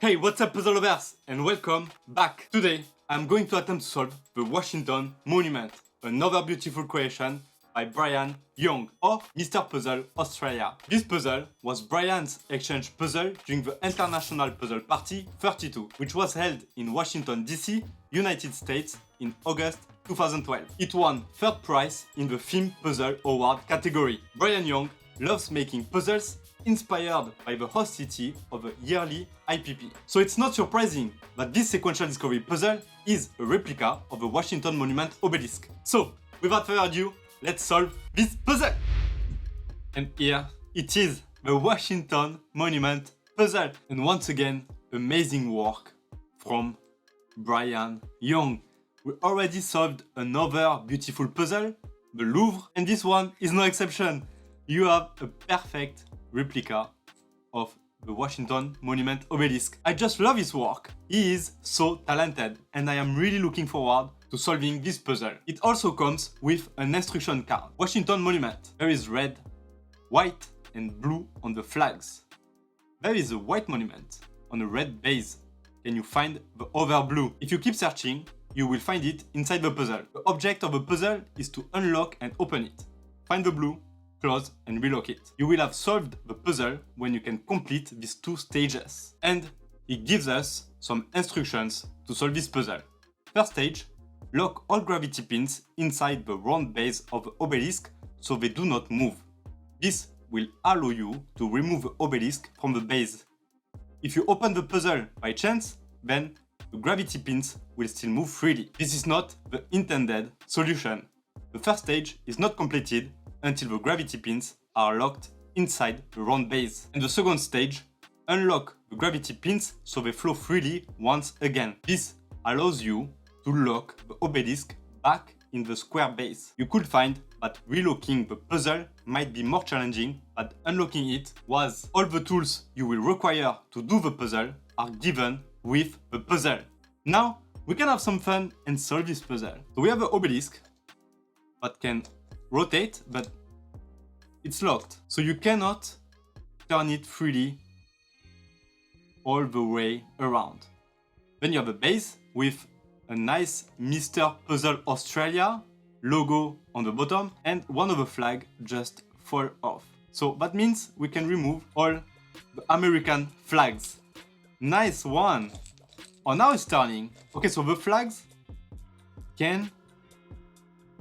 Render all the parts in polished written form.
Hey, what's up puzzle lovers and welcome back. Today I'm going to attempt to solve the Washington Monument, another beautiful creation by Brian Young or Mr. Puzzle Australia. This puzzle was Brian's exchange puzzle during the International Puzzle Party 32, which was held in Washington DC, United States in August 2012. It won third prize in the Theme Puzzle Award category. Brian Young loves making puzzles inspired by the host city of a yearly IPP. So it's not surprising that this sequential discovery puzzle is a replica of the Washington Monument obelisk. So, without further ado, let's solve this puzzle! And here it is, the Washington Monument puzzle. And once again, amazing work from Brian Young. We already solved another beautiful puzzle, the Louvre, and this one is no exception. You have a perfect replica of the Washington Monument obelisk. I just love his work. He is so talented and I am really looking forward to solving this puzzle. It also comes with an instruction card. Washington Monument. There is red, white and blue on the flags. There is a white monument on a red base. Can you find the other blue? If you keep searching, you will find it inside the puzzle. The object of the puzzle is to unlock and open it. Find the blue, close and relock it. You will have solved the puzzle when you can complete these two stages. And it gives us some instructions to solve this puzzle. First stage, lock all gravity pins inside the round base of the obelisk so they do not move. This will allow you to remove the obelisk from the base. If you open the puzzle by chance, then the gravity pins will still move freely. This is not the intended solution. The first stage is not completed until the gravity pins are locked inside the round base. And the second stage, unlock the gravity pins so they flow freely once again. This allows you to lock the obelisk back in the square base. You could find that relocking the puzzle might be more challenging, but unlocking it was. All the tools you will require to do the puzzle are given with the puzzle. Now we can have some fun and solve this puzzle. So we have an obelisk that can rotate, but it's locked. So you cannot turn it freely all the way around. Then you have a base with a nice Mr. Puzzle Australia logo on the bottom and one of the flag just fall off. So that means we can remove all the American flags. Nice one! Oh, now it's turning. Okay, so the flags can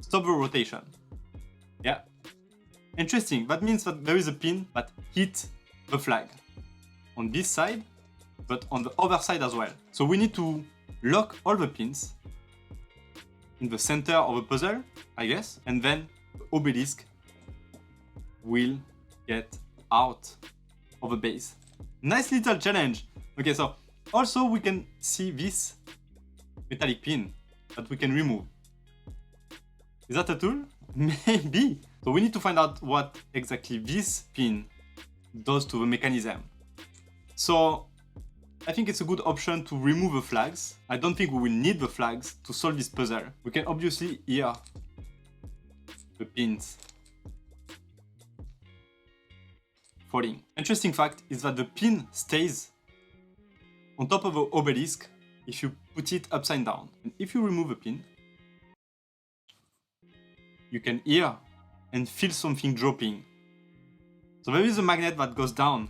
stop the rotation. Yeah. Interesting. That means that there is a pin that hits the flag on this side, but on the other side as well. So we need to lock all the pins in the center of the puzzle, I guess, and then the obelisk will get out of the base. Nice little challenge. Okay, so also we can see this metallic pin that we can remove. Is that a tool? Maybe. So we need to find out what exactly this pin does to the mechanism. So I think it's a good option to remove the flags. I don't think we will need the flags to solve this puzzle. We can obviously hear the pins falling. Interesting fact is that the pin stays on top of the obelisk if you put it upside down. And if you remove the pin, you can hear and feel something dropping. So there is a magnet that goes down.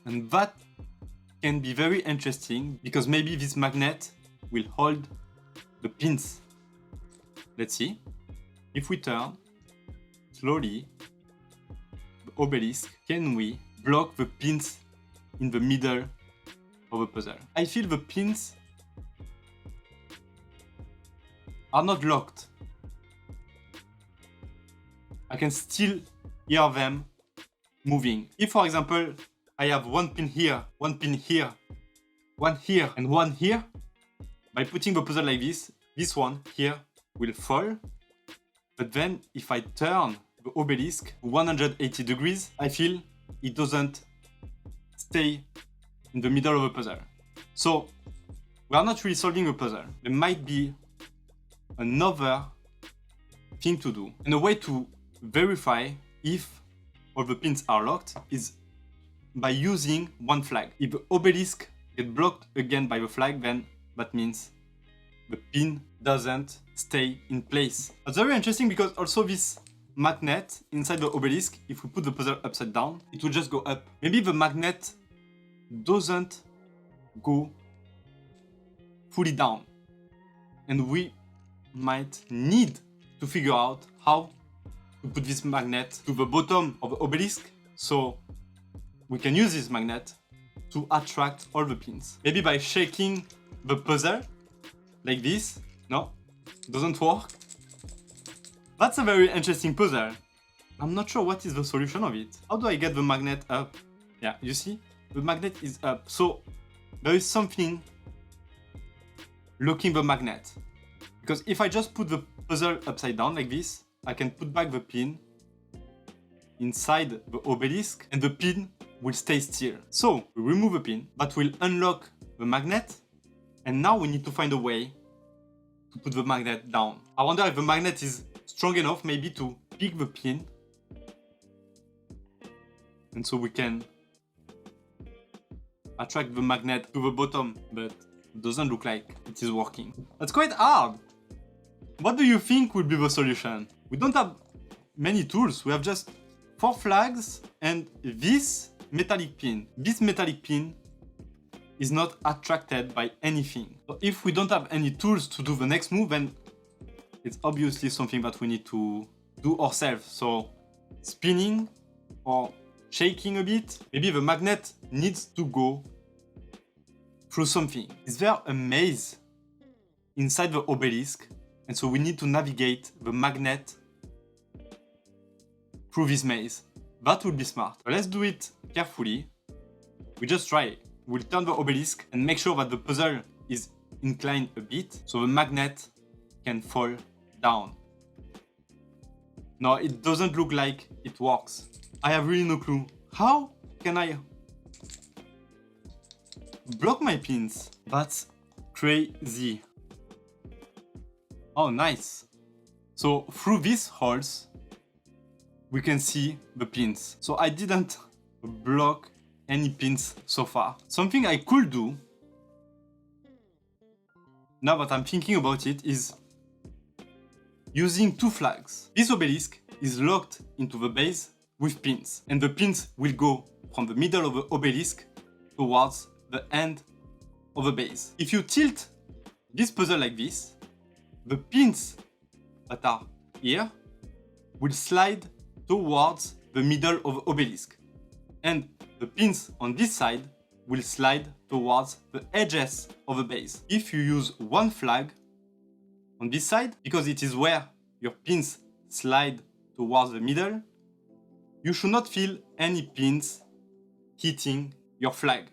And that can be very interesting because maybe this magnet will hold the pins. Let's see. If we turn slowly the obelisk, can we block the pins in the middle of the puzzle? I feel the pins are not locked. I can still hear them moving. If, for example, I have one pin here, one pin here, one here, and one here, by putting the puzzle like this one here will fall. But then if I turn the obelisk 180 degrees, I feel it doesn't stay in the middle of the puzzle. So we are not really solving a puzzle. There might be another thing to do. And a way to verify if all the pins are locked is by using one flag. If the obelisk gets blocked again by the flag, then that means the pin doesn't stay in place. That's very interesting because also this magnet inside the obelisk, if we put the puzzle upside down, it will just go up. Maybe the magnet doesn't go fully down, and we might need to figure out how to put this magnet to the bottom of the obelisk so we can use this magnet to attract all the pins. Maybe by shaking the puzzle like this. No, doesn't work. That's a very interesting puzzle. I'm not sure what is the solution of it. How do I get the magnet up? Yeah, you see? The magnet is up. So there is something blocking the magnet. Because if I just put the puzzle upside down like this, I can put back the pin inside the obelisk and the pin will stay still. So we remove the pin, that will unlock the magnet, and now we need to find a way to put the magnet down. I wonder if the magnet is strong enough maybe to pick the pin, and so we can attract the magnet to the bottom, but it doesn't look like it is working. That's quite hard. What do you think would be the solution? We don't have many tools. We have just 4 flags and this metallic pin. This metallic pin is not attracted by anything. So if we don't have any tools to do the next move, then it's obviously something that we need to do ourselves. So spinning or shaking a bit. Maybe the magnet needs to go through something. Is there a maze inside the obelisk? And so we need to navigate the magnet through this maze. That would be smart. But let's do it carefully. We just try it. We'll turn the obelisk and make sure that the puzzle is inclined a bit so the magnet can fall down. No, it doesn't look like it works. I have really no clue. How can I block my pins? That's crazy. Oh, nice. So through these holes, we can see the pins. So I didn't block any pins so far. Something I could do, now that I'm thinking about it, is using 2 flags. This obelisk is locked into the base with pins, and the pins will go from the middle of the obelisk towards the end of the base. If you tilt this puzzle like this, the pins that are here will slide towards the middle of the obelisk, and the pins on this side will slide towards the edges of the base. If you use 1 flag on this side, because it is where your pins slide towards the middle, you should not feel any pins hitting your flag,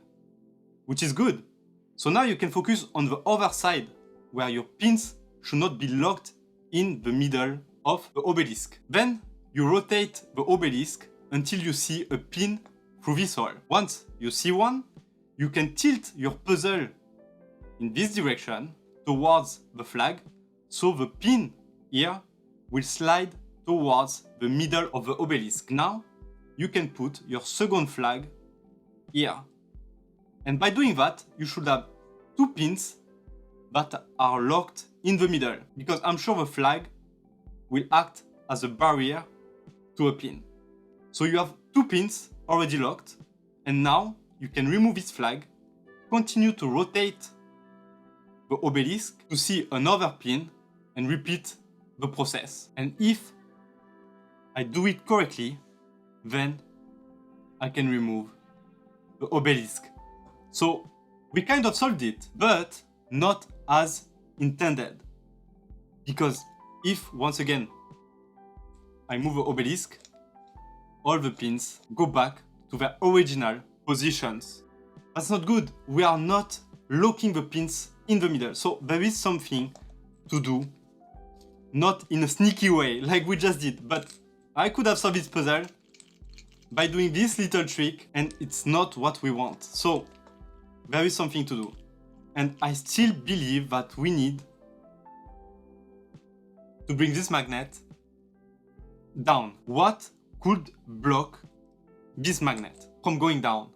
which is good. So now you can focus on the other side where your pins should not be locked in the middle of the obelisk. Then you rotate the obelisk until you see a pin through this hole. Once you see one, you can tilt your puzzle in this direction towards the flag, so the pin here will slide towards the middle of the obelisk. Now you can put your second flag here. And by doing that, you should have 2 pins that are locked in the middle, because I'm sure the flag will act as a barrier to a pin. So you have 2 pins already locked, and now you can remove this flag, continue to rotate the obelisk to see another pin, and repeat the process. And if I do it correctly, then I can remove the obelisk. So we kind of solved it, but not as intended. Because if, once again, I move the obelisk, all the pins go back to their original positions. That's not good. We are not locking the pins in the middle. So there is something to do, not in a sneaky way like we just did, but I could have solved this puzzle by doing this little trick, and it's not what we want. So there is something to do. And I still believe that we need to bring this magnet down. What could block this magnet? from going down?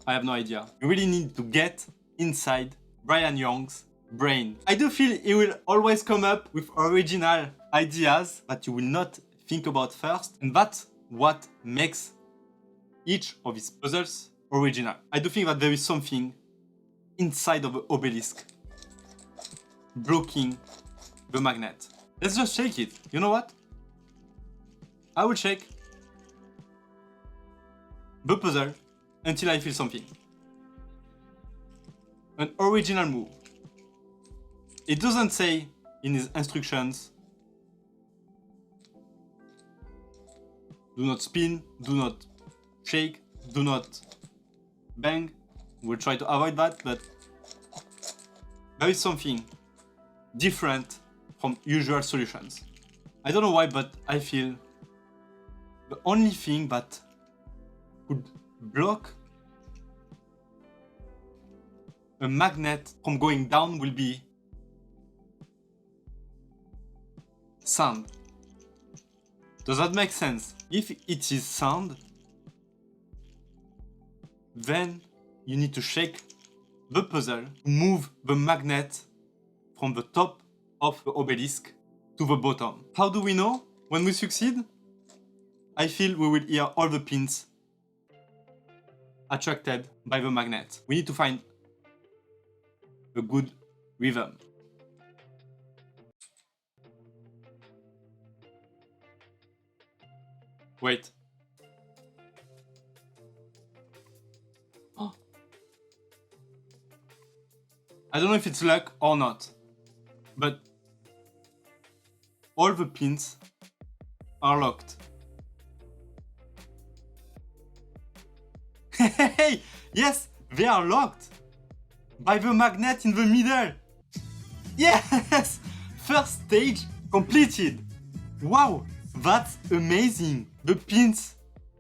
I have no idea. You really need to get inside Brian Young's brain. I do feel he will always come up with original ideas that you will not think about first, and that's what makes each of his puzzles original. I do think that there is something inside of the obelisk blocking the magnet. Let's just shake it. You know what? I will shake the puzzle until I feel something. An original move. It doesn't say in his instructions, do not spin, do not shake, do not bang. We'll try to avoid that, but there is something different from usual solutions. I don't know why, but I feel the only thing that could block a magnet from going down will be sound. Does that make sense? If it is sound, then you need to shake the puzzle to move the magnet from the top of the obelisk to the bottom. How do we know when we succeed? I feel we will hear all the pins attracted by the magnet. We need to find a good rhythm. Wait. Oh. I don't know if it's luck or not, but all the pins are locked. Hey, yes, they are locked by the magnet in the middle. Yes, first stage completed. Wow, that's amazing. The pins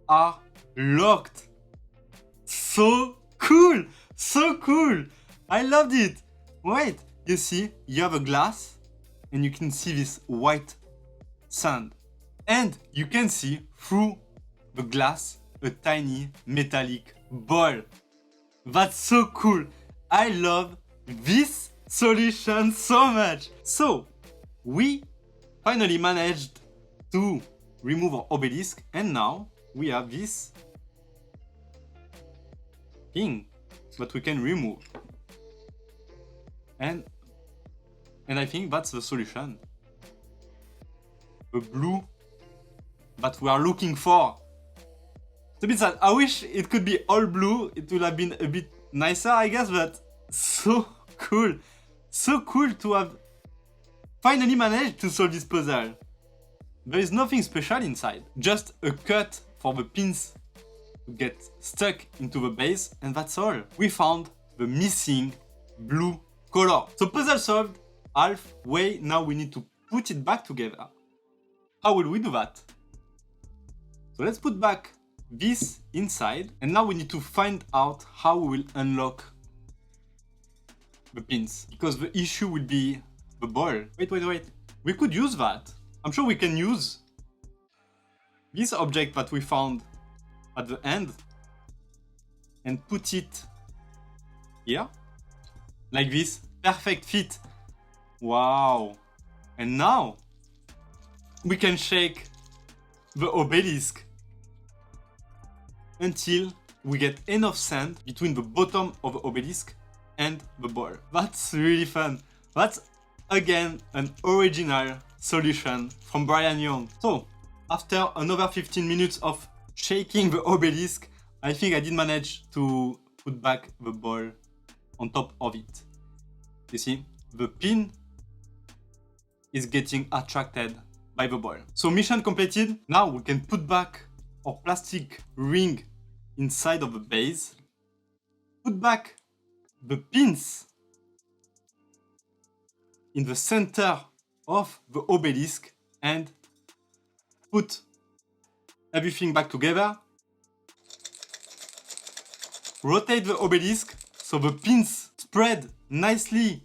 are locked. So cool, so cool. I loved it. Wait, you see, you have a glass and you can see this white sand. And you can see through the glass a tiny metallic ball. That's so cool. I love this solution so much. So, we finally managed to remove our obelisk, and now we have this thing that we can remove. And I think that's the solution. The blue that we are looking for. It's a bit sad. I wish it could be all blue. It would have been a bit nicer, I guess, but so cool. So cool to have finally managed to solve this puzzle. There is nothing special inside. Just a cut for the pins to get stuck into the base, and that's all. We found the missing blue color. So puzzle solved, halfway. Now we need to put it back together. How will we do that? So let's put back this inside, and now we need to find out how we will unlock the pins, because the issue will be the ball. Wait. We could use that. I'm sure we can use this object that we found at the end and put it here, like this. Perfect fit. Wow. And now we can shake the obelisk until we get enough sand between the bottom of the obelisk and the ball. That's really fun. That's again an original solution from Brian Young. So after another 15 minutes of shaking the obelisk, I think I did manage to put back the ball on top of it. You see, the pin is getting attracted by the ball. So mission completed. Now we can put back our plastic ring inside of the base, put back the pins in the center of the obelisk, and put everything back together. Rotate the obelisk so the pins spread nicely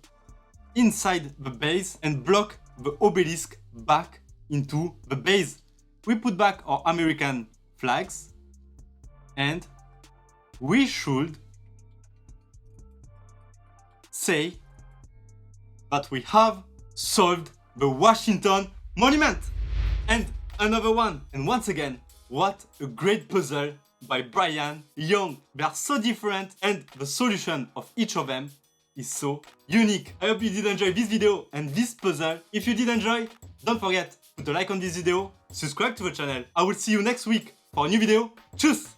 inside the base and block the obelisk back into the base. We put back our American flags And we should say that we have solved the Washington Monument. And another one. And once again, what a great puzzle by Brian Young. They are so different and the solution of each of them is so unique. I hope you did enjoy this video and this puzzle. If you did enjoy, don't forget to put a like on this video, subscribe to the channel. I will see you next week for a new video. Tschüss!